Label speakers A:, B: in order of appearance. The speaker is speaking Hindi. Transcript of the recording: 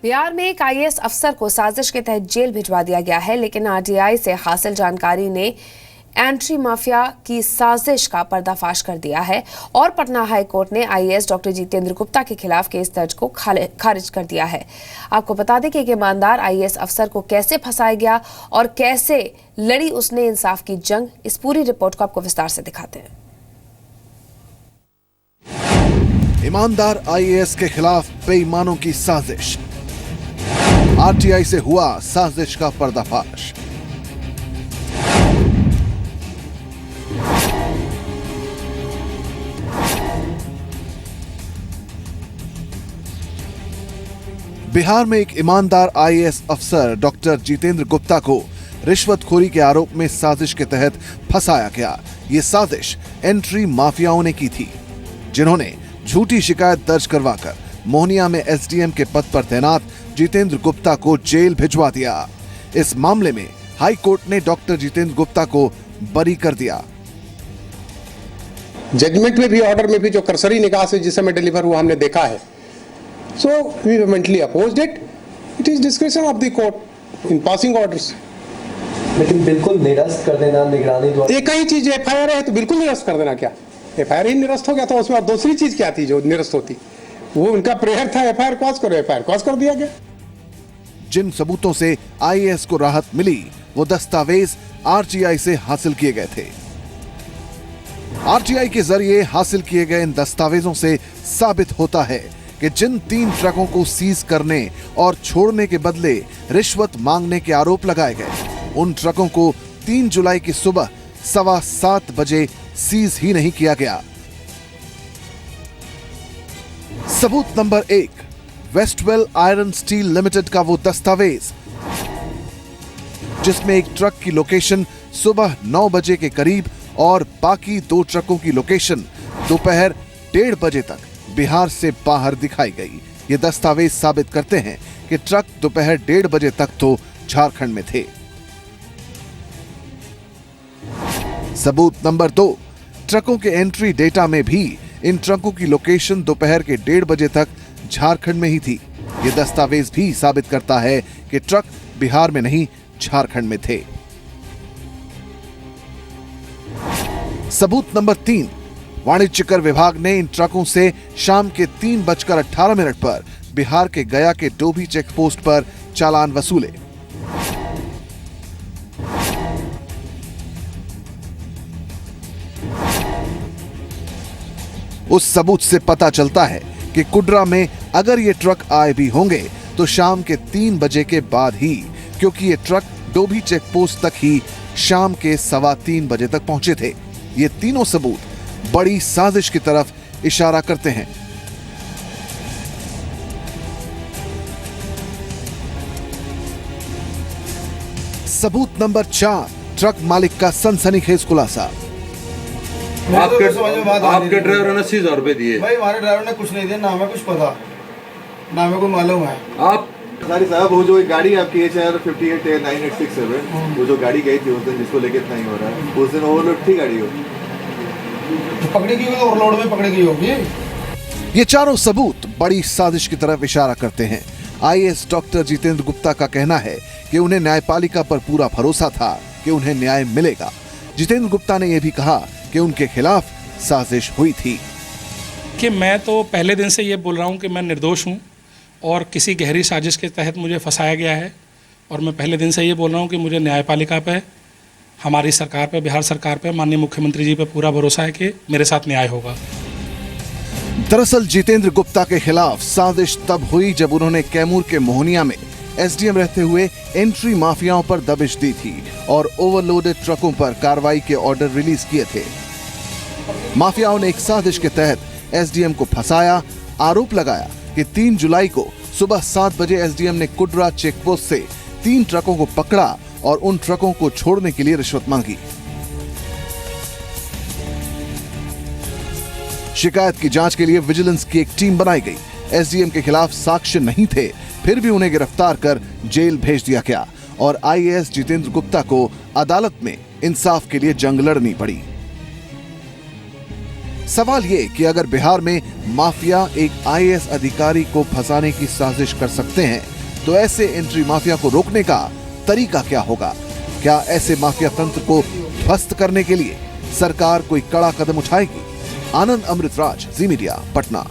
A: बिहार में एक आईएएस अफसर को साजिश के तहत जेल भिजवा दिया गया है, लेकिन आरटीआई से हासिल जानकारी ने एंट्री माफिया की साजिश का पर्दाफाश कर दिया है और पटना हाई कोर्ट ने आईएएस डॉक्टर जितेंद्र गुप्ता के खिलाफ केस दर्ज को खारिज कर दिया है। आपको बता दें कि एक ईमानदार आईएएस अफसर को कैसे फंसाया गया और कैसे लड़ी उसने इंसाफ की जंग, इस पूरी रिपोर्ट को आपको विस्तार से दिखाते हैं।
B: ईमानदार आईएएस के खिलाफ बेईमानों की साजिश, आरटीआई से हुआ साजिश का पर्दाफाश। बिहार में एक ईमानदार आईएएस अफसर डॉक्टर जितेंद्र गुप्ता को रिश्वतखोरी के आरोप में साजिश के तहत फंसाया गया। ये साजिश एंट्री माफियाओं ने की थी, जिन्होंने झूठी शिकायत दर्ज करवाकर मोहनिया में एसडीएम के पद पर तैनात जितेंद्र गुप्ता को जेल भिजवा दिया। इस मामले में हाई कोर्ट ने डॉक्टर जितेंद्र गुप्ता को बरी कर दिया।
C: जजमेंट में भी, ऑर्डर में भी जो कर्सरी निगाह से जिस समय डिलीवर हुआ हमने देखा है, so we vehemently opposed it. It is discretion of the court in passing orders.
D: लेकिन बिल्कुल निरस्त कर देना निगरानी द्वारा।
C: एक ही चीज एफआईआर है तो बिल्कुल निरस्त कर देना, क्या एफआईआर ही निरस्त हो गया तो उसमें दूसरी चीज क्या थी जो निरस्त होती? वो उनका प्रेयर था एफआईआर कॉज करो, एफआईआर कॉज कर दिया गया।
B: जिन सबूतों से आईएएस को राहत मिली वो दस्तावेज आरटीआई से हासिल किए गए थे। आरटीआई के जरिए हासिल किए गए इन दस्तावेजों से साबित होता है कि जिन 3 ट्रकों को सीज करने और छोड़ने के बदले रिश्वत मांगने के आरोप लगाए गए, उन ट्रकों को 3 जुलाई की सुबह 7:15 बजे सीज ही नहीं किया गया। सबूत नंबर 1, वेस्टवेल आयरन स्टील लिमिटेड का वो दस्तावेज जिसमें एक ट्रक की लोकेशन सुबह 9 बजे के करीब और बाकी 2 ट्रकों की लोकेशन दोपहर 1:30 बजे तक बिहार से बाहर दिखाई गई। ये दस्तावेज साबित करते हैं कि ट्रक दोपहर 1:30 बजे तक तो झारखंड में थे। सबूत नंबर 2, ट्रकों के एंट्री डेटा में भी इन ट्रकों की लोकेशन दोपहर के 1:30 बजे तक झारखंड में ही थी। ये दस्तावेज भी साबित करता है कि ट्रक बिहार में नहीं झारखंड में थे। सबूत नंबर 3, वाणिज्य कर विभाग ने इन ट्रकों से शाम के 3:18 पर बिहार के गया के डोभी चेक पोस्ट पर चालान वसूले। उस सबूत से पता चलता है कि कुड्रा में अगर ये ट्रक आए भी होंगे तो शाम के 3 बजे के बाद ही, क्योंकि ये ट्रक डोभी चेक पोस्ट तक ही शाम के 3:15 बजे तक पहुंचे थे। ये तीनों सबूत बड़ी साजिश की तरफ इशारा करते हैं। सबूत नंबर 4, ट्रक मालिक का सनसनीखेज खुलासा।
E: आपके ड्राइवर ने 80,000 रुपए दिए।
F: भाई हमारे ड्राइवर ने कुछ नहीं दिया, ना हमें कुछ पता, ना हमें को मालूम है।
E: आप
G: साहब वो जो एक गाड़ी आपकी HR 589867, वो जो गाड़ी गई थी उस दिन जिसको लेके इतना ही हो रहा है, उस दिन ओवरलोड थी गाड़ी,
F: पकड़ी गई तो ओवरलोड में पकड़ी गई होगी।
B: ये चारों सबूत बड़ी साजिश की तरफ इशारा करते हैं। आईएएस डॉक्टर जितेंद्र गुप्ता का कहना है कि उन्हें न्यायपालिका पर पूरा भरोसा था कि उन्हें न्याय मिलेगा। जितेंद्र गुप्ता ने यह भी कहा कि उनके खिलाफ साजिश हुई थी।
H: कि मैं तो पहले दिन से ये बोल रहा हूँ कि मैं निर्दोष हूँ और किसी गहरी साजिश के तहत मुझे फंसाया गया है, और मैं पहले दिन से ये बोल रहा हूँ कि मुझे न्यायपालिका पे, हमारी सरकार पे, बिहार सरकार पे, माननीय मुख्यमंत्री जी पे पूरा भरोसा है कि मेरे साथ न्याय होगा।
B: दरअसल जितेंद्र गुप्ता के खिलाफ साजिश तब हुई जब उन्होंने कैमूर के मोहनिया में एसडीएम रहते हुए एंट्री माफियाओं पर दबिश दी थी और ओवरलोडेड ट्रकों पर कार्रवाई के ऑर्डर रिलीज किए थे। माफियाओं ने एक साजिश के तहत एसडीएम को फंसाया, आरोप लगाया कि 3 जुलाई को सुबह 7 बजे एसडीएम ने कुड्रा चेकपोस्ट से 3 ट्रकों को पकड़ा और उन ट्रकों को छोड़ने के लिए रिश्वत मांगी। शिकायत की जांच के लिए विजिलेंस की एक टीम बनाई गई। एसडीएम के खिलाफ साक्ष्य नहीं थे, फिर भी उन्हें गिरफ्तार कर जेल भेज दिया गया और आईएएस जितेंद्र गुप्ता को अदालत में इंसाफ के लिए जंग लड़नी पड़ी। सवाल ये कि अगर बिहार में माफिया एक आईएएस अधिकारी को फंसाने की साजिश कर सकते हैं तो ऐसे एंट्री माफिया को रोकने का तरीका क्या होगा? क्या ऐसे माफिया तंत्र को ध्वस्त करने के लिए सरकार कोई कड़ा कदम उठाएगी? आनंद अमृतराज, जी मीडिया, पटना।